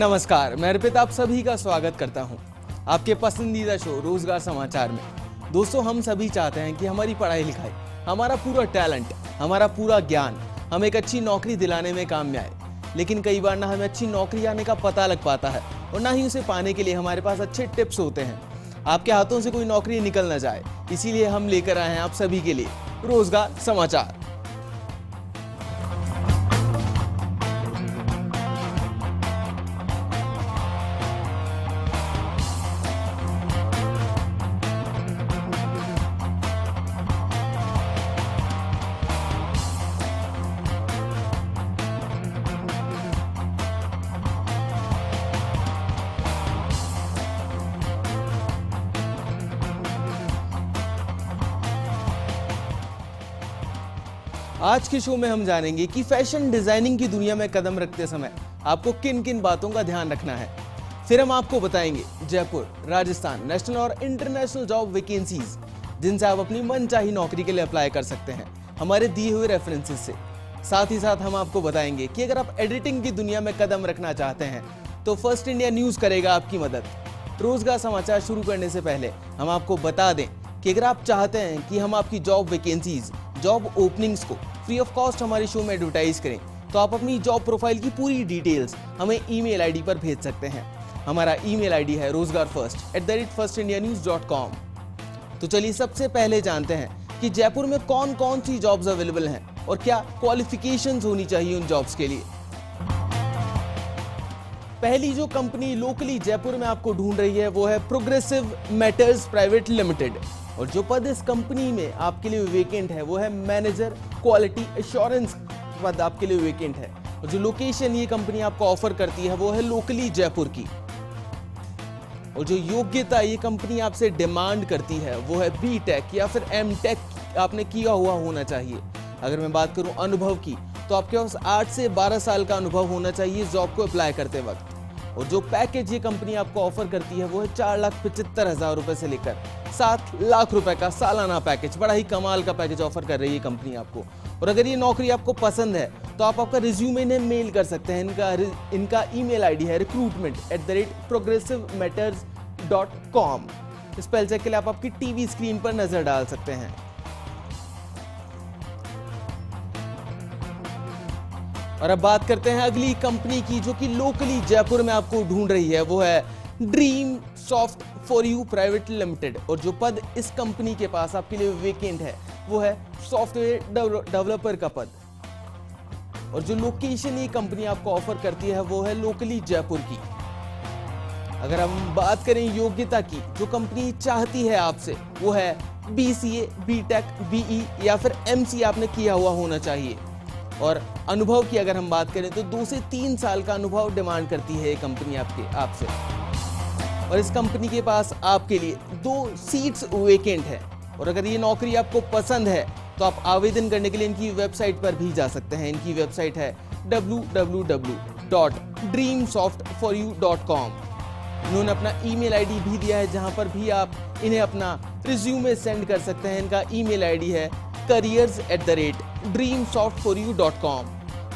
नमस्कार, मैं अर्पित आप सभी का स्वागत करता हूं आपके पसंदीदा शो रोजगार समाचार में। दोस्तों, हम सभी चाहते हैं कि हमारी पढ़ाई लिखाई, हमारा पूरा टैलेंट, हमारा पूरा ज्ञान हमें एक अच्छी नौकरी दिलाने में काम में आए। लेकिन कई बार ना हमें अच्छी नौकरी आने का पता लग पाता है और ना ही उसे पाने के लिए हमारे पास अच्छे टिप्स होते हैं। आपके हाथों से कोई नौकरी निकल ना जाए, इसीलिए हम लेकर आए हैं आप सभी के लिए रोजगार समाचार। आज के शो में हम जानेंगे कि फैशन डिजाइनिंग की दुनिया में कदम रखते समय आपको किन किन बातों का ध्यान रखना है। फिर हम आपको बताएंगे जयपुर, राजस्थान, नेशनल और इंटरनेशनल जॉब वैकेंसीज, जिनसे आप अपनी मनचाही नौकरी के लिए अप्लाई कर सकते हैं हमारे दिए हुए रेफरेंसेस से। साथ ही साथ हम आपको बताएंगे कि अगर आप एडिटिंग की दुनिया में कदम रखना चाहते हैं तो फर्स्ट इंडिया न्यूज करेगा आपकी मदद। रोजगार समाचार शुरू करने से पहले हम आपको बता दें कि अगर आप चाहते हैं कि हम आपकी जॉब वैकेंसीज, जॉब ओपनिंग्स को फ्री ऑफ कॉस्ट हमारे शो में एडवर्टाइज करें, तो आप अपनी जॉब प्रोफाइल की पूरी डिटेल्स हमें ईमेल आईडी पर भेज सकते हैं। हमारा ईमेल आईडी है rozgarfirst@firstindianews.com। तो चलिए सबसे पहले जानते हैं कि जयपुर में कौन कौन सी जॉब्स अवेलेबल हैं और क्या क्वालिफिकेशंस होनी चाहिए उन जॉब्स के लिए। पहली जो कंपनी लोकली जयपुर में आपको ढूंढ रही है वो है प्रोग्रेसिव मैटर्स प्राइवेट लिमिटेड, और जो पद इस कंपनी में आपके लिए वेकेंट है वो है मैनेजर क्वालिटी एश्योरेंस पद आपके लिए वेकेंट है। और जो लोकेशन ये कंपनी आपको ऑफर करती है वो है लोकली जयपुर की। और जो योग्यता ये कंपनी आपसे डिमांड करती है वो है बीटेक या फिर एमटेक आपने किया हुआ होना चाहिए। अगर मैं बात करूं अनुभव की, तो आपके पास 8 से 12 साल का अनुभव होना चाहिए जॉब को अप्लाई करते वक्त। और जो पैकेज ये कंपनी आपको ऑफर करती है वो है 4,75,000 रुपए से लेकर 7 लाख रुपए का सालाना पैकेज। बड़ा ही कमाल का पैकेज ऑफर कर रही है कंपनी आपको। और अगर ये नौकरी आपको पसंद है तो आप आपका रिज्यूमे इन्हें मेल कर सकते हैं। इनका ईमेल आईडी है recruitment@progressivematters.com। स्पेल चेक के लिए आप आपकी टीवी स्क्रीन पर नजर डाल सकते हैं। और अब बात करते हैं अगली कंपनी की जो कि लोकली जयपुर में आपको ढूंढ रही है, वो है dream soft for you private limited. और जो पद इस कंपनी के पास आपके लिए वेकेंट है वो है सॉफ्टवेयर डेवलपर का पद। और जो लोकेशन ये कंपनी आपको ऑफर करती है वो है लोकली जयपुर की। अगर हम बात करें योग्यता की, जो कंपनी चाहती है आपसे वो है BCA, BTech, BE या फिर MC आपने किया हुआ होना चाहिए। और अनुभव की अगर हम बात करें तो 2 से 3 साल का अनुभव डिमांड करती है ये कंपनी आपसे। और इस कंपनी के पास आपके लिए 2 सीट्स वेकेंट है। और अगर ये नौकरी आपको पसंद है तो आप आवेदन करने के लिए इनकी वेबसाइट पर भी जा सकते हैं। इनकी वेबसाइट है www.dreamsoftforyou.com। इन्होंने अपना ईमेल आईडी भी दिया है जहां पर भी आप इन्हें अपना रिज्यूमे सेंड कर सकते हैं। इनका ईमेल आईडी है careers@dreamsoftforyou.com।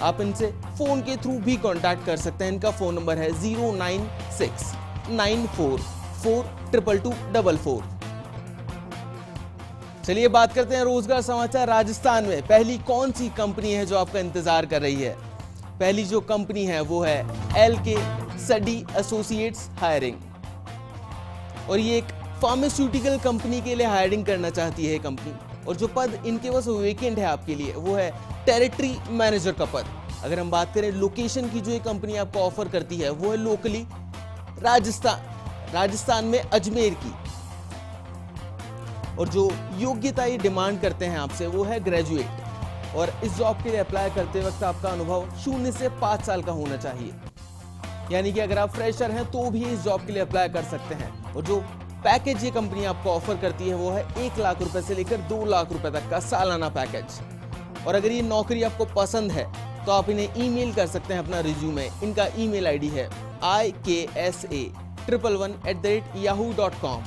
आप इनसे फोन के थ्रू भी कांटेक्ट कर सकते हैं। इनका फोन नंबर है 09694422244। चलिए बात करते हैं रोजगार समाचार राजस्थान में पहली कौन सी कंपनी है जो आपका इंतजार कर रही है। पहली जो कंपनी है वो है LK सडी एसोसिएट्स हायरिंग। और ये एक फार्मास्यूटिकल कंपनी के लिए हायरिंग करना चाहती है कंपनी। और जो पद इनके पास वेकेंट है आपके लिए वो है टेरिटरी मैनेजर का पद। अगर हम बात करें लोकेशन की, जो ये कंपनी आपको ऑफर करती है वो है लोकली राजस्थान में अजमेर की। और जो योग्यता ये डिमांड करते हैं आपसे वो है ग्रेजुएट। और इस जॉब के लिए अप्लाई करते वक्त आपका अनुभव 0 से 5 साल का होना चाहिए। यानी कि अगर आप फ्रेशर हैं तो भी इस जॉब के लिए अप्लाई कर सकते हैं। और जो पैकेज ये कंपनी आपको ऑफर करती है वो है 1 लाख रुपए से लेकर 2 लाख रुपए तक का सालाना पैकेज। और अगर ये नौकरी आपको पसंद है तो आप इन्हें ईमेल कर सकते हैं अपना रिज्यूमे। इनका ईमेल आईडी है iksa111@yahoo.com।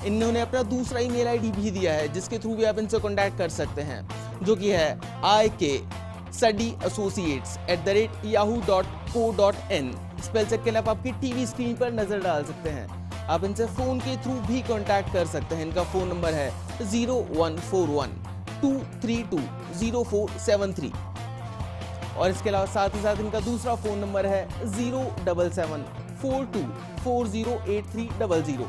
इन्होंने अपना दूसरा ईमेल आईडी भी दिया है जिसके थ्रू भी आप इनसे कांटेक्ट कर सकते हैं, जो कि है studyAssociates@yahoo.co.in। स्पेल चेक के लिए आप आपकी टीवी स्क्रीन पर नजर डाल सकते हैं। आप इनसे फोन के थ्रू भी कांटेक्ट कर सकते हैं। इनका फोन नंबर है 0141-232-0473 और इसके अलावा साथ ही साथ इनका दूसरा फोन नंबर है 07742408300।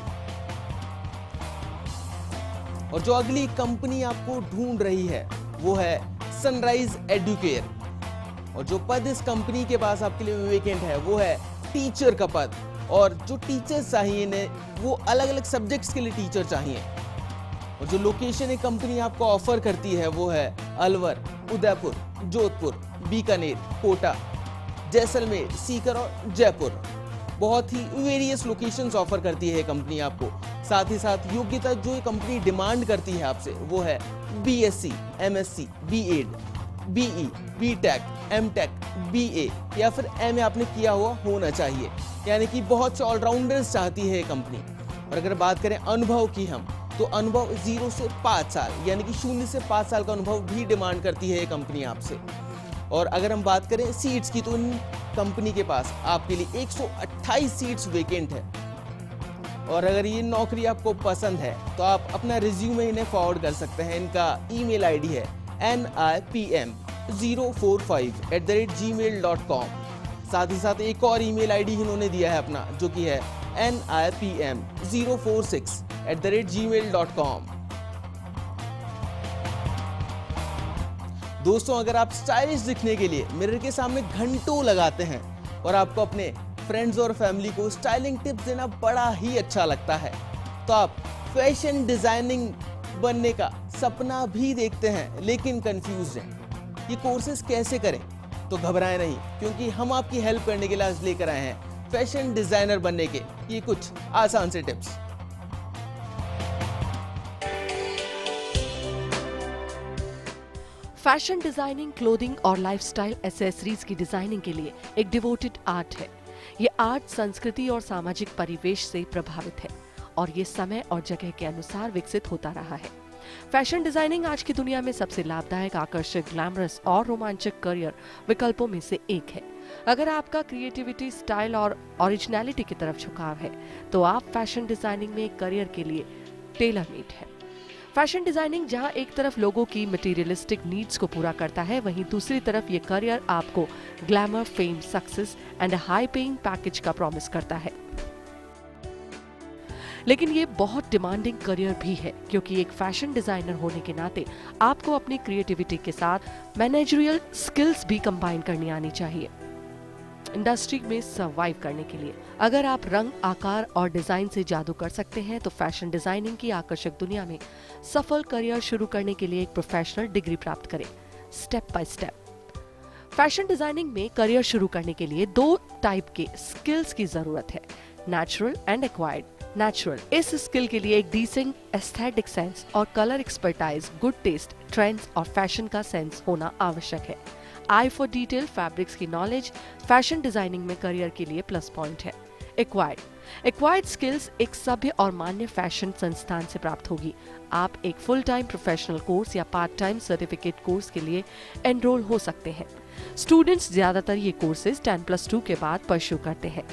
और जो अगली कंपनी आपको ढूंढ रही है वो है सनराइज एडुकेयर और जो पद इस कंपनी के पास आपके लिए वेकेंट है वो है टीचर का पद। और जो टीचर्स चाहिए इन्हें वो अलग अलग सब्जेक्ट्स के लिए टीचर चाहिए। और जो लोकेशन एक कंपनी आपको ऑफर करती है वो है अलवर, उदयपुर, जोधपुर, बीकानेर, कोटा, जैसलमेर, सीकर और जयपुर। बहुत ही वेरियस लोकेशंस ऑफर करती है ये कंपनी आपको। साथ ही साथ योग्यता जो ये कंपनी डिमांड करती है आपसे वो है BSc, MSc, BEd, BE, BTech, MTech, BA या फिर एमए आपने किया हुआ होना चाहिए। यानी कि बहुत से ऑलराउंडर्स चाहती है ये कंपनी। और अगर बात करें अनुभव की हम तो अनुभव 0 से 5 साल यानी कि 0 से 5 साल का अनुभव भी डिमांड करती है ये कंपनी आपसे। और अगर हम बात करें सीट्स की तो इन कंपनी के पास आपके लिए 128 सीट्स वेकेंट है। और अगर ये नौकरी आपको पसंद है तो आप अपना रिज्यूमे इन्हें फॉरवर्ड कर सकते हैं। इनका ईमेल आईडी है nipm045@gmail.com। साथ ही साथ एक और ईमेल आईडी इन्होंने दिया है अपना जो कि है nipm046@gmail.com। दोस्तों अगर आप स्टाइलिश दिखने के लिए मिरर के सामने घंटों लगाते हैं और आपको अपने फ्रेंड्स और फैमिली को स्टाइलिंग टिप्स देना बड़ा ही अच्छा लगता है तो आप फैशन डिजाइनिंग बनने का सपना भी देखते हैं लेकिन कंफ्यूज हैं ये कोर्सेज कैसे करें, तो घबराएं नहीं क्योंकि हम आपकी हेल्प करने के लिए आज लेकर आए हैं फैशन डिजाइनर बनने के ये कुछ आसान से टिप्स। फैशन डिजाइनिंग क्लोथिंग और लाइफस्टाइल एसेसरीज की डिजाइनिंग के लिए एक डिवोटेड आर्ट है। ये आर्ट संस्कृति और सामाजिक परिवेश से प्रभावित है और ये समय और जगह के अनुसार विकसित होता रहा है। फैशन डिजाइनिंग आज की दुनिया में सबसे लाभदायक, आकर्षक, ग्लैमरस और रोमांचक करियर विकल्पों में से एक है। अगर आपका क्रिएटिविटी, स्टाइल और ओरिजिनलिटी की तरफ झुकाव है तो आप फैशन डिजाइनिंग में करियर के लिए टेलर मेड है। फैशन डिजाइनिंग जहां एक तरफ लोगों की मटेरियलिस्टिक नीड्स को पूरा करता है, वहीं दूसरी तरफ ये करियर आपको glamour, fame, success and high paying package का प्रॉमिस करता है। लेकिन ये बहुत डिमांडिंग करियर भी है क्योंकि एक फैशन डिजाइनर होने के नाते आपको अपनी क्रिएटिविटी के साथ मैनेजरियल स्किल्स भी कंबाइन करनी आनी चाहिए इंडस्ट्री में सर्वाइव करने के लिए। अगर आप रंग, आकार और डिजाइन से जादू कर सकते हैं तो फैशन डिजाइनिंग की आकर्षक दुनिया में सफल करियर शुरू करने के लिए एक प्रोफेशनल डिग्री प्राप्त करें step by step. Fashion designing में करियर शुरू करने के लिए 2 टाइप के स्किल्स की जरूरत है, नेचुरल एंड एक्वायर्ड। नेचुरल, इस स्किल के लिए एक डिसेंट एस्थेटिक सेंस और colour expertise, good taste, trends और फैशन का सेंस होना आवश्यक है। आई फॉर डिटेल, फैब्रिक्स की नॉलेज फैशन डिजाइनिंग में करियर के लिए प्लस पॉइंट है। एक्वायर्ड स्किल्स एक सभ्य और मान्य फैशन संस्थान से प्राप्त होगी। आप एक फुल टाइम प्रोफेशनल कोर्स या पार्ट टाइम सर्टिफिकेट कोर्स के लिए एनरोल हो सकते हैं। स्टूडेंट्स ज्यादातर ये कोर्सेज 10+2 के बाद परस्यू करते हैं।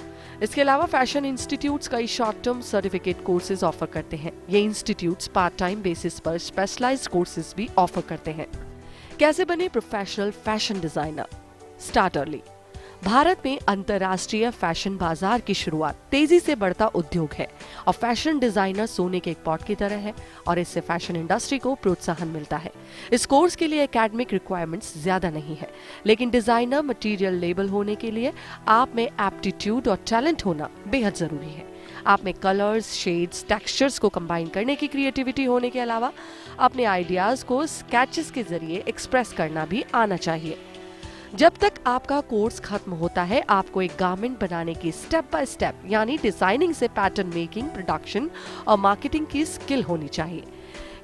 इसके अलावा फैशन इंस्टीट्यूट्स कई short term certificate courses offer करते हैं। ये इंस्टीट्यूट्स पार्ट टाइम बेसिस पर स्पेशलाइज्ड कोर्सेज भी ऑफर करते हैं। कैसे बने professional fashion designer? Start early. Bharat में अंतर्राष्ट्रीय फैशन बाजार की शुरुआत तेजी से बढ़ता उद्योग है और फैशन डिजाइनर सोने के एक पॉट की तरह है और इससे फैशन इंडस्ट्री को प्रोत्साहन मिलता है। इस कोर्स के लिए एकेडमिक रिक्वायरमेंट्स ज्यादा नहीं है, लेकिन डिजाइनर मटेरियल लेबल होने के लिए आप में एप्टीट्यूड और टैलेंट होना बेहद जरूरी है। आप में कलर्स, शेड्स, टेक्सचर्स को कंबाइन करने की क्रिएटिविटी होने के अलावा अपने आइडियाज को स्केचेस के जरिए एक्सप्रेस करना भी आना चाहिए। जब तक आपका कोर्स खत्म होता है, आपको एक गारमेंट बनाने की स्टेप बाय स्टेप यानी डिजाइनिंग से पैटर्न मेकिंग, प्रोडक्शन और मार्केटिंग की स्किल होनी चाहिए।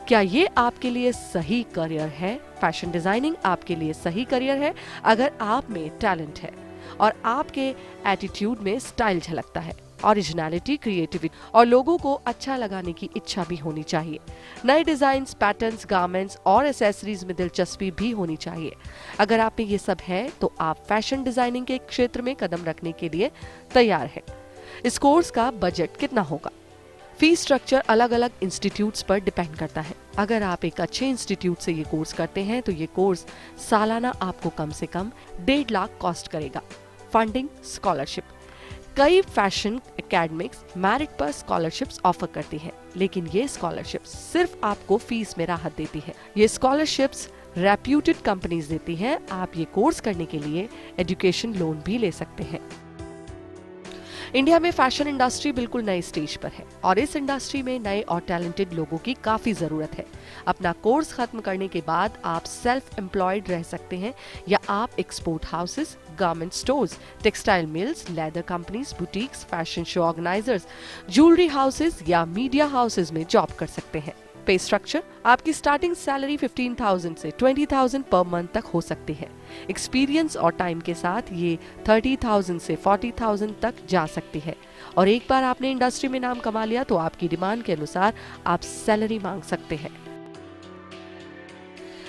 क्या ये आपके लिए सही करियर है? फैशन डिजाइनिंग आपके लिए सही करियर है अगर आप में टैलेंट है और आपके एटीट्यूड में स्टाइल झलकता है। ओरिजिनलिटी, क्रिएटिविटी और लोगों को अच्छा लगाने की इच्छा भी होनी चाहिए। नए डिजाइन्स, पैटर्न्स, गारमेंट्स और एसेसरीज में दिलचस्पी भी होनी चाहिए। अगर आप में ये सब है तो आप फैशन डिजाइनिंग के क्षेत्र में कदम रखने के लिए तैयार हैं। इस कोर्स का बजट कितना होगा? फीस स्ट्रक्चर अलग अलग इंस्टीट्यूट्स पर डिपेंड करता है। अगर आप एक अच्छे इंस्टीट्यूट से ये कोर्स करते हैं तो ये कोर्स सालाना आपको कम से कम 1.5 लाख कॉस्ट करेगा। Funding, scholarship. कई फैशन एकेडमिक्स मेरिट पर स्कॉलरशिप्स ऑफर करती हैं, लेकिन ये स्कॉलरशिप्स सिर्फ आपको फीस में राहत देती है। ये स्कॉलरशिप्स रेप्यूटेड कंपनीज देती हैं। आप ये कोर्स करने के लिए एजुकेशन लोन भी ले सकते हैं। इंडिया में फैशन इंडस्ट्री बिल्कुल नए स्टेज पर है और इस इंडस्ट्री में नए और टैलेंटेड लोगों की काफी जरूरत है। अपना कोर्स खत्म करने के बाद आप सेल्फ एम्प्लॉयड रह सकते हैं या आप export houses, garment stores, textile mills, leather companies, boutiques, fashion show organisers, jewellery houses या मीडिया हाउसेस में जॉब कर सकते हैं। पे स्ट्रक्चर, आपकी स्टार्टिंग सैलरी 15,000 से 20,000 पर मंथ तक हो सकती है। एक्सपीरियंस और टाइम के साथ ये 30,000 से 40,000 तक जा सकती है और एक बार आपने इंडस्ट्री में नाम कमा लिया तो आपकी डिमांड के अनुसार आप सैलरी मांग सकते हैं।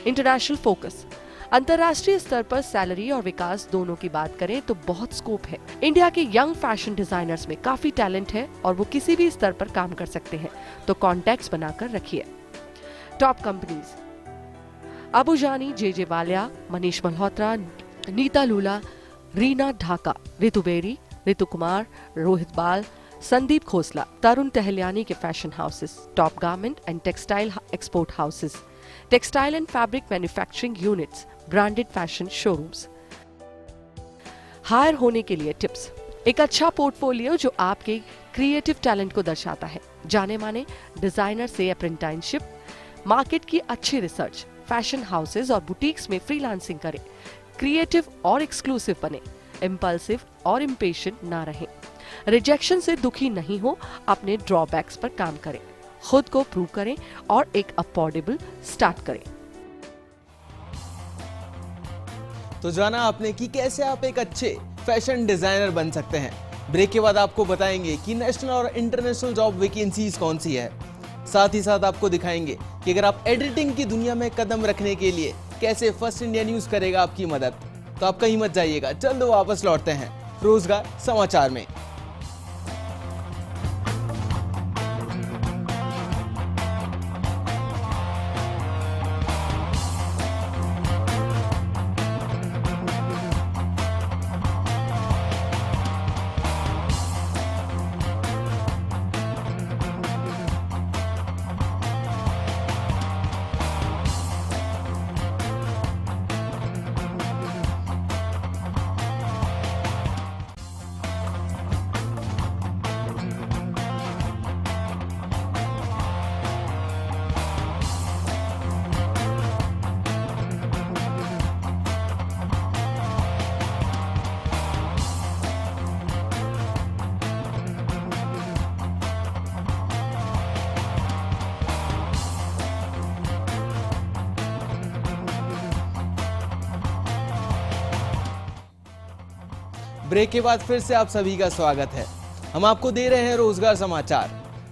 इंटरनेशनल फोकस, अंतर्राष्ट्रीय स्तर पर सैलरी और विकास दोनों की बात करें तो बहुत स्कोप है। इंडिया के यंग फैशन डिजाइनर्स में काफी टैलेंट है और वो किसी भी स्तर पर काम कर सकते हैं, तो कॉन्टैक्ट्स बनाकर रखिए। Top companies: Abu Jani, J Walia, Manish Malhotra, Neeta Lulla, Reena Dhaka, Ritu Beri, Ritu Kumar, Rohit Bal, Sandeep Khosla, Tarun Tahiliani के fashion houses. Top garment and textile export houses, textile and fabric manufacturing units, branded fashion showrooms. Hire होने के लिए टिप्स: एक अच्छा पोर्टफोलियो जो आपके क्रिएटिव टैलेंट को दर्शाता है, जाने माने डिजाइनर से अप्रेंटिसशिप, मार्केट की अच्छी रिसर्च, फैशन हाउसेज और बुटीक्स में फ्रीलांसिंग करें, क्रिएटिव और एक्सक्लूसिव बने, इम्पल्सिव और इम्पेशेंट ना रहें, रिजेक्शन से दुखी नहीं हो, अपने ड्रॉबैक्स पर काम करें, खुद को प्रूव करें और एक अफोर्डेबल स्टार्ट करें। तो जाना आपने कि कैसे आप एक अच्छे फैशन डिजाइनर बन सकते हैं। ब्रेक के बाद आपको बताएंगे कि नेशनल और इंटरनेशनल जॉब वैकेंसीज कौन सी है। साथ ही साथ आपको दिखाएंगे कि अगर आप एडिटिंग की दुनिया में कदम रखने के लिए कैसे फर्स्ट इंडिया न्यूज करेगा आपकी मदद। तो आप कहीं मत जाइएगा, जल्द वापस लौटते हैं रोजगार समाचार में। ब्रेक के बाद फिर से आप सभी का स्वागत है। हम आपको दे रहे हैं रोजगार समाचार।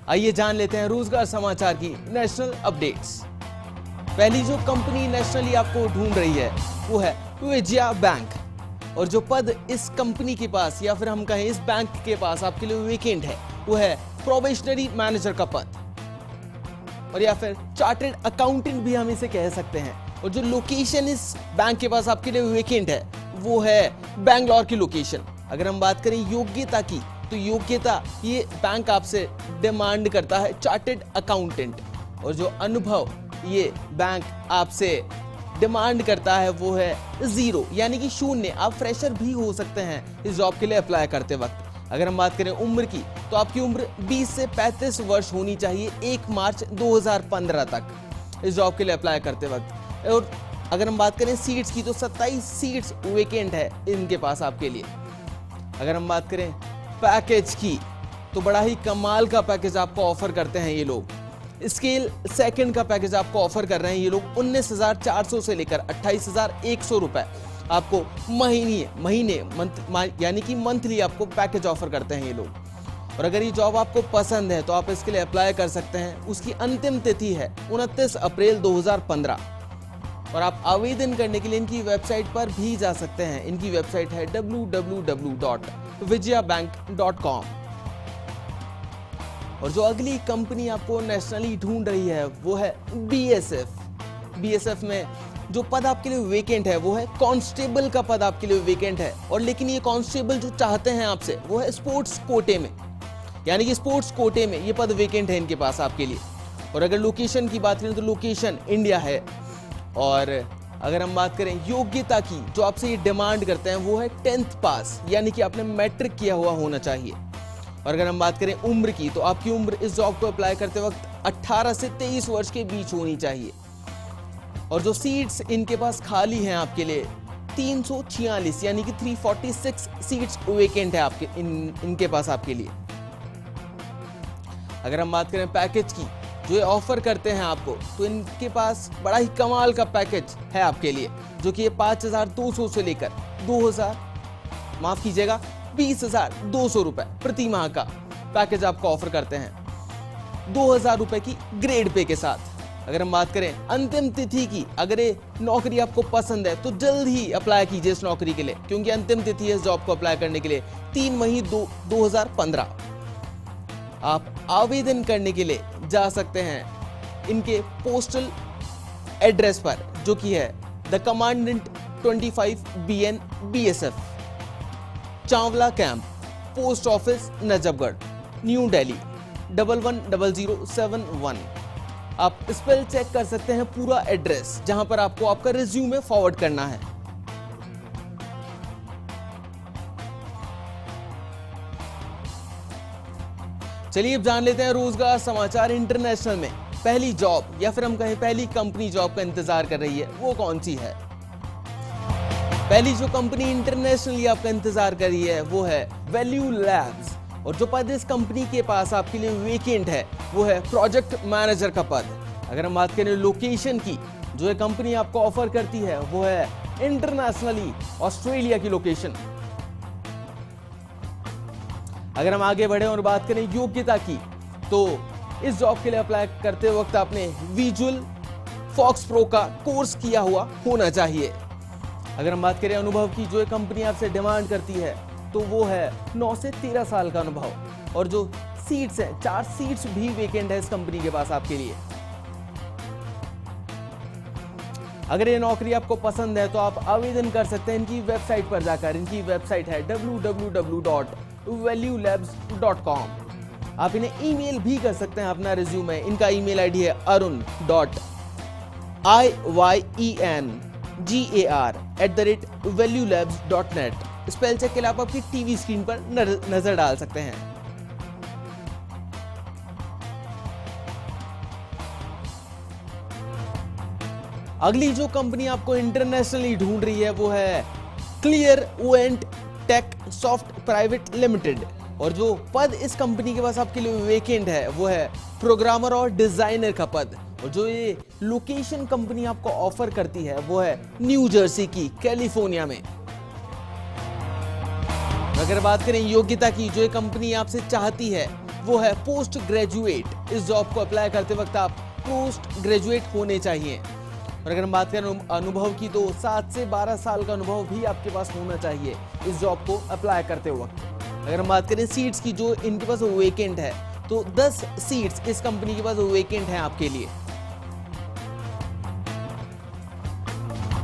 आइए जान लेते हैं रोजगार समाचार की नेशनल अपडेट्स। पहली जो कंपनी नेशनली आपको ढूंढ रही है वो है विजया बैंक, और जो पद इस कंपनी के पास या फिर हम कहें इस बैंक के पास आपके लिए वेकेंट है वो है प्रोबेशनरी मैनेजर का पद, और या फिर चार्टर्ड अकाउंटेंट भी हम इसे कह सकते हैं। और जो लोकेशन इस बैंक के पास आपके लिए वेकेंट है वो है बैंगलोर की लोकेशन। अगर हम बात करें योग्यता की तो योग्यता ये बैंक आपसे डिमांड करता है चार्टर्ड अकाउंटेंट, और जो अनुभव ये बैंक आपसे डिमांड करता है वो है 0 यानी कि 0। आप फ्रेशर भी हो सकते हैं इस जॉब के लिए अप्लाई करते वक्त। अगर हम बात करें उम्र की तो आपकी उम्र 20 से 35 वर्ष होनी चाहिए 1 मार्च 2015 तक इस जॉब के लिए अप्लाई करते वक्त। और अगर हम बात करें सीट्स की तो 27 सीट्स वेकेंट है इनके पास आपके लिए। अगर हम बात करें पैकेज की तो बड़ा ही कमाल का पैकेज आपको ऑफर करते हैं ये लोग। स्केल सेकंड का पैकेज आपको ऑफर कर रहे हैं ये लोग 19,400 से लेकर 28,100 रुपए आपको महीने यानी कि मंथली आपको पैकेज ऑफर करते हैं ये लोग। और अगर ये जॉब आपको पसंद है तो आप इसके लिए अप्लाई कर सकते हैं। उसकी अंतिम तिथि है 29 अप्रैल 2015 और आप आवेदन करने के लिए इनकी वेबसाइट पर भी जा सकते हैं। इनकी वेबसाइट है www.vijayabank.com। और जो अगली कंपनी आपको नेशनली ढूंढ रही है वो है BSF। BSF में जो पद आपके लिए वेकेंट है वो है कांस्टेबल का पद आपके लिए वेकेंट है। और लेकिन ये कांस्टेबल जो चाहते हैं आपसे वो है स्पोर्ट्स कोटे में, यानी कि स्पोर्ट्स कोटे में ये पद वेकेंट है इनके पास आपके लिए। और अगर लोकेशन की बात करें तो लोकेशन इंडिया है। और अगर हम बात करें योग्यता की, जो आपसे ये डिमांड करते हैं वो है 10th पास, यानी कि आपने मैट्रिक किया हुआ होना चाहिए। और अगर हम बात करें उम्र की तो आपकी उम्र इस जॉब को अप्लाई करते वक्त 18 से 23 वर्ष के बीच होनी चाहिए। और जो सीट्स इनके पास खाली हैं आपके लिए 346, यानी कि 346 सीट्स वेकेंट है आपके इनके पास आपके लिए। अगर हम बात करें पैकेज की, जो ये ऑफर करते हैं आपको, तो इनके पास बड़ा ही कमाल का पैकेज है आपके लिए, जो कि ये 5,200 से लेकर 20,200 रुपए प्रति माह का पैकेज आपको ऑफर करते हैं, 2,000 रुपए की ग्रेड पे के साथ। अगर हम बात करें अंतिम तिथि की, अगर ये नौकरी आपको पसंद है तो जल्द ही अप्लाई कीजिए इस नौकरी के लिए, क्योंकि अंतिम तिथि है इस जॉब को अप्लाई करने के लिए 3 मई 2015। आप आवेदन करने के लिए जा सकते हैं इनके पोस्टल एड्रेस पर, जो कि है the commandant 25 BN BSF, Chawla camp, post office Najafgarh, new Delhi 110071। आप स्पेल चेक कर सकते हैं पूरा एड्रेस, जहां पर आपको आपका रिज्यूमे फॉरवर्ड करना है। चलिए अब जान लेते हैं रोजगार समाचार इंटरनेशनल में पहली जॉब, या फिर हम कहें पहली कंपनी जॉब का इंतजार कर रही है वो कौन सी है। पहली जो कंपनी इंटरनेशनली आपका इंतजार कर रही है वो है वैल्यू लैब्स। और जो पद इस कंपनी के पास आपके लिए वेकेंट है वो है प्रोजेक्ट मैनेजर का पद। अगर हम बात करें लोकेशन की, जो ये कंपनी आपको ऑफर करती है वो है इंटरनेशनली ऑस्ट्रेलिया की लोकेशन। अगर हम आगे बढ़े और बात करें योग्यता की, तो इस जॉब के लिए अप्लाई करते वक्त आपने विजुअल फॉक्स प्रो का कोर्स किया हुआ होना चाहिए। अगर हम बात करें अनुभव की, जो ये कंपनी आपसे डिमांड करती है तो वो है 9 से 13 साल का अनुभव। और जो सीट्स हैं, 4 सीट्स भी वेकेंट है इस कंपनी के पास आपके लिए। अगर ये नौकरी आपको पसंद है तो आप आवेदन कर सकते हैं इनकी वेबसाइट पर जाकर। इनकी वेबसाइट है www.valuelabs.com। आप इन्हें ईमेल भी कर सकते हैं अपना रिज्यूमे। इनका ईमेल आईडी है arun.iyengar@valuelabs.net। स्पेल चेक के लिए आप आपकी टीवी स्क्रीन पर नजर डाल सकते हैं। अगली जो कंपनी आपको इंटरनेशनली ढूंढ रही है वो है क्लियरवेंट टेक सॉफ्ट प्राइवेट लिमिटेड। और जो पद इस कंपनी के पास आपके लिए वेकेंट है वो है प्रोग्रामर और डिजाइनर का पद। और जो ये लोकेशन कंपनी आपको ऑफर करती है वो है न्यू जर्सी की, कैलिफोर्निया में। अगर बात करें योग्यता की, जो ये कंपनी आपसे चाहती है वो है पोस्ट ग्रेजुएट। इस जॉब को अप्लाई करते वक्त आप पोस्ट ग्रेजुएट होने चाहिए। और अगर हम बात करें अनुभव की, तो 7 से 12 साल का अनुभव भी आपके पास होना चाहिए इस जॉब को अप्लाई करते वक्त। अगर हम बात करें सीट्स की, जो इनके पास वेकेंट है, तो 10 सीट्स इस कंपनी के पास वेकेंट हैं आपके लिए।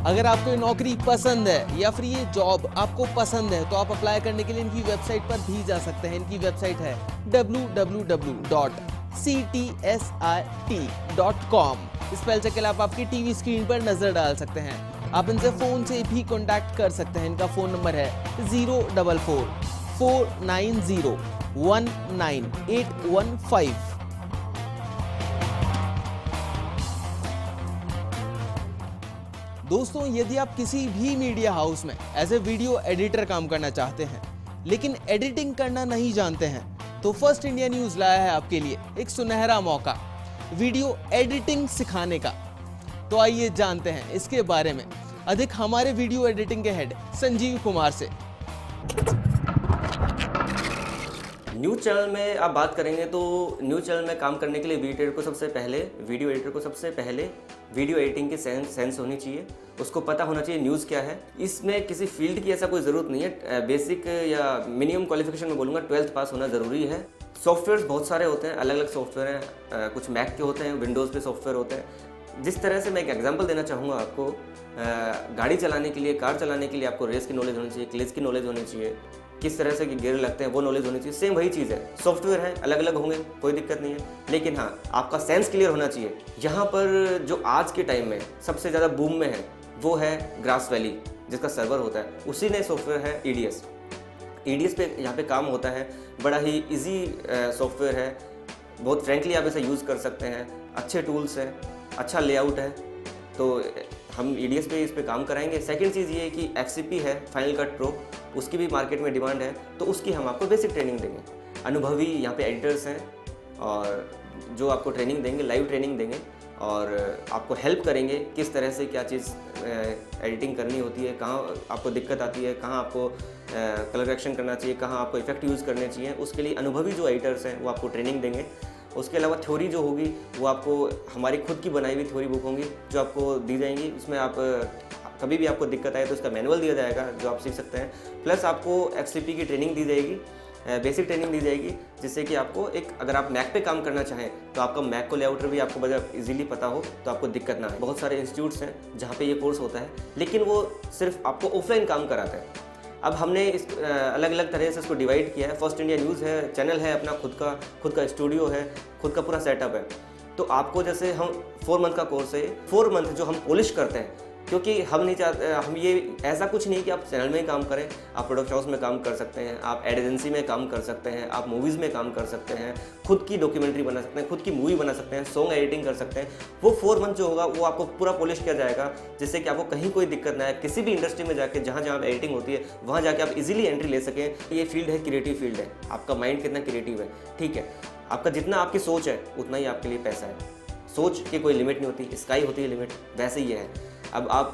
अगर आपको ये नौकरी पसंद है या फिर ये जॉब आपको पसंद है तो आप अप्लाई करने के लिए इनकी वेबसाइट पर भी जा सकते हैं। इनकी वेबसाइट है www.ctsit.com। स्पेल चेक के लिए आप आपकी टीवी स्क्रीन पर नजर डाल सकते हैं। आप इनसे फोन से भी कांटेक्ट कर सकते हैं। इनका फोन नंबर है 044-490-19815। दोस्तों, यदि आप किसी भी मीडिया हाउस में एज ए वीडियो एडिटर काम करना चाहते हैं लेकिन एडिटिंग करना नहीं जानते हैं, तो फर्स्ट इंडिया न्यूज लाया है आपके लिए एक सुनहरा मौका वीडियो एडिटिंग सिखाने का। तो आइए जानते हैं इसके बारे में अधिक हमारे वीडियो एडिटिंग के हेड संजीव कुमार से। न्यूज़ चैनल में आप बात करेंगे तो न्यूज़ चैनल में काम करने के लिए वीडियो एडिटर को सबसे पहले वीडियो एडिटिंग की सेंस होनी चाहिए, उसको पता होना चाहिए न्यूज़ क्या है। इसमें किसी फील्ड की ऐसा कोई ज़रूरत नहीं है, बेसिक या मिनिमम क्वालिफिकेशन में बोलूँगा 12th पास होना ज़रूरी है। सॉफ्टवेयर्स बहुत सारे होते हैं, अलग अलग सॉफ्टवेयर हैं, कुछ मैक के होते हैं, विंडोज़ पे सॉफ्टवेयर होते हैं। जिस तरह से मैं एक एग्जांपल देना चाहूँगा आपको, गाड़ी चलाने के लिए, कार चलाने के लिए आपको रेस की नॉलेज होनी चाहिए, क्लच की नॉलेज होनी चाहिए, किस तरह से गियर लगते हैं वो नॉलेज होनी चाहिए। सेम वही चीज़ है, सॉफ्टवेयर है, अलग अलग होंगे, कोई दिक्कत नहीं है, लेकिन हाँ आपका सेंस क्लियर होना चाहिए। यहाँ पर जो आज के टाइम में सबसे ज़्यादा बूम में है वो है ग्रास वैली, जिसका सर्वर होता है, उसी ने सॉफ्टवेयर है EDS पे यहाँ पे काम होता है। बड़ा ही इजी सॉफ्टवेयर है, बहुत फ्रेंकली आप इसे यूज़ कर सकते हैं, अच्छे टूल्स हैं, अच्छा लेआउट है, तो हम EDS पे इस पे काम कराएंगे। सेकंड चीज़ ये है कि FCP है, फाइनल कट प्रो, उसकी भी मार्केट में डिमांड है, तो उसकी हम आपको बेसिक ट्रेनिंग देंगे। अनुभवी यहाँ पे एडिटर्स हैं और जो आपको ट्रेनिंग देंगे, लाइव ट्रेनिंग देंगे और आपको हेल्प करेंगे किस तरह से क्या चीज़ एडिटिंग करनी होती है, कहाँ आपको दिक्कत आती है, कहाँ आपको कलर करेक्शन करना चाहिए, कहाँ आपको इफेक्ट यूज़ करने चाहिए, उसके लिए अनुभवी जो एडिटर्स हैं वो आपको ट्रेनिंग देंगे। उसके अलावा थ्योरी जो होगी वो आपको हमारी खुद की बनाई हुई थ्योरी बुक होंगी जो आपको दी जाएंगी। उसमें आप कभी भी आपको दिक्कत आए तो उसका मैनुअल दिया जाएगा जो आप सीख सकते हैं। प्लस आपको FCP की ट्रेनिंग दी जाएगी, बेसिक ट्रेनिंग दी जाएगी, जिससे कि आपको अगर आप मैक पे काम करना चाहें तो आपका मैक को लेआउटर भी आपको बड़ा इजीली पता हो तो आपको दिक्कत ना आए। बहुत सारे इंस्टीट्यूट्स हैं जहाँ पे ये कोर्स होता है, लेकिन वो सिर्फ आपको ऑफलाइन काम कराता है। अब हमने इस अलग अलग तरह से इसको डिवाइड किया है। फर्स्ट इंडिया न्यूज़ है, चैनल है अपना खुद का स्टूडियो है, खुद का पूरा सेटअप है। तो आपको जैसे हम 4 मंथ का कोर्स है, 4 मंथ जो हम पॉलिश करते हैं, क्योंकि हम नहीं चाहते, हम ये ऐसा कुछ नहीं कि आप चैनल में ही काम करें, आप प्रोडक्शन हाउस में काम कर सकते हैं, आप एड एजेंसी में काम कर सकते हैं, आप मूवीज़ में काम कर सकते हैं, खुद की डॉक्यूमेंट्री बना सकते हैं, खुद की मूवी बना सकते हैं, सॉन्ग एडिटिंग कर सकते हैं। वो 4 मंथ जो होगा वो आपको पूरा पॉलिश किया जाएगा, जिससे कि आपको कहीं कोई दिक्कत ना आए। किसी भी इंडस्ट्री में जाके जहाँ जहाँ एडिटिंग होती है वहाँ जाके आप इजीली एंट्री ले सकें। ये फील्ड है, क्रिएटिव फील्ड है, आपका माइंड कितना क्रिएटिव है, ठीक है, आपका जितना आपकी सोच है उतना ही आपके लिए पैसा है। सोच की कोई लिमिट नहीं होती, स्काई होती है लिमिट, वैसे ही है। अब आप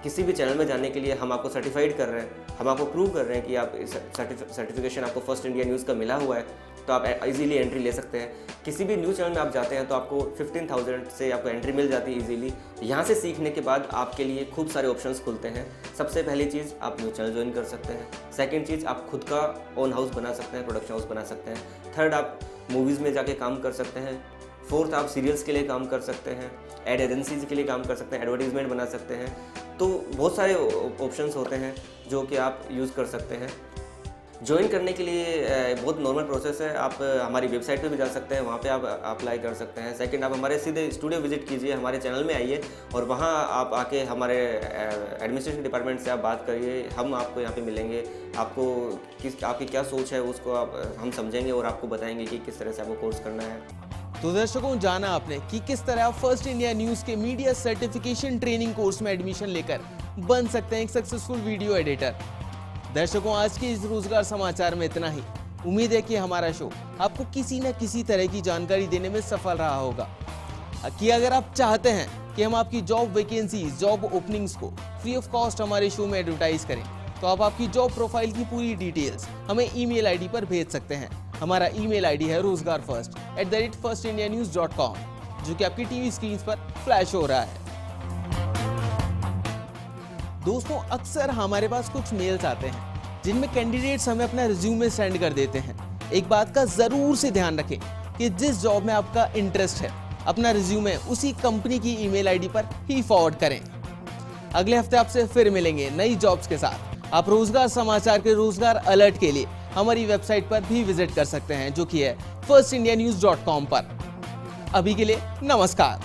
किसी भी चैनल में जाने के लिए हम आपको सर्टिफाइड कर रहे हैं, हम आपको प्रूव कर रहे हैं कि आप सर्टिफिकेशन आपको फर्स्ट इंडिया न्यूज़ का मिला हुआ है, तो आप इजीली एंट्री ले सकते हैं। किसी भी न्यूज़ चैनल में आप जाते हैं तो आपको 15,000 से आपको एंट्री मिल जाती है इजीली। यहाँ से सीखने के बाद आपके लिए खूब सारे ऑप्शंस खुलते हैं। सबसे पहली चीज़, आप न्यूज़ चैनल ज्वाइन कर सकते हैं। सेकेंड चीज़, आप खुद का ओन हाउस बना सकते हैं, प्रोडक्शन हाउस बना सकते हैं। थर्ड, आप मूवीज़ में जाके काम कर सकते हैं। फोर्थ, आप सीरियल्स के लिए काम कर सकते हैं, एड एजेंसीज के लिए काम कर सकते हैं, एडवर्टीजमेंट बना सकते हैं। तो बहुत सारे ऑप्शंस होते हैं जो कि आप यूज़ कर सकते हैं। ज्वाइन करने के लिए बहुत नॉर्मल प्रोसेस है। आप हमारी वेबसाइट पे भी जा सकते हैं, वहाँ पे आप अप्लाई कर सकते हैं। सेकंड, आप हमारे सीधे स्टूडियो विजिट कीजिए, हमारे चैनल में आइए और वहाँ आप आके हमारे एडमिनिस्ट्रेशन डिपार्टमेंट से आप बात करिए। हम आपको यहाँ पे मिलेंगे, आपको आपकी क्या सोच है उसको हम समझेंगे और आपको बताएंगे कि किस तरह से आपको कोर्स करना है। तो दर्शकों, जाना आपने कि किस तरह आप फर्स्ट इंडिया न्यूज़ के मीडिया सर्टिफिकेशन ट्रेनिंग कोर्स में एडमिशन लेकर बन सकते हैं एक सक्सेसफुल वीडियो एडिटर। दर्शकों, आज के इस रोजगार समाचार में इतना ही। उम्मीद है कि हमारा शो आपको किसी न किसी तरह की जानकारी देने में सफल रहा होगा। कि अगर आप चाहते हैं कि हम आपकी जॉब वैकेंसी, जॉब ओपनिंग्स को फ्री ऑफ कॉस्ट हमारे शो में एडवर्टाइज करें, तो आप आपकी जॉब प्रोफाइल की पूरी डिटेल्स हमें ईमेल आईडी पर भेज सकते हैं। हमारा ईमेल आईडी है rozgarfirst@firstindianews.com, जो कि आपकी टीवी स्क्रीन पर फ्लैश हो रहा है। दोस्तों, अक्सर हमारे पास कुछ मेल्स आते हैं जिनमें कैंडिडेट्स हमें अपना रिज्यूमे सेंड कर देते हैं। एक बात का जरूर से ध्यान रखें कि जिस जॉब में आपका इंटरेस्ट है, अपना रिज्यूमे उसी कंपनी की ईमेल आईडी पर ही फॉरवर्ड करें। अगले हफ्ते आपसे फिर मिलेंगे नई जॉब्स के साथ। आप रोजगार समाचार के रोजगार अलर्ट के लिए हमारी वेबसाइट पर भी विजिट कर सकते हैं, जो कि है firstindianews.com पर। अभी के लिए नमस्कार।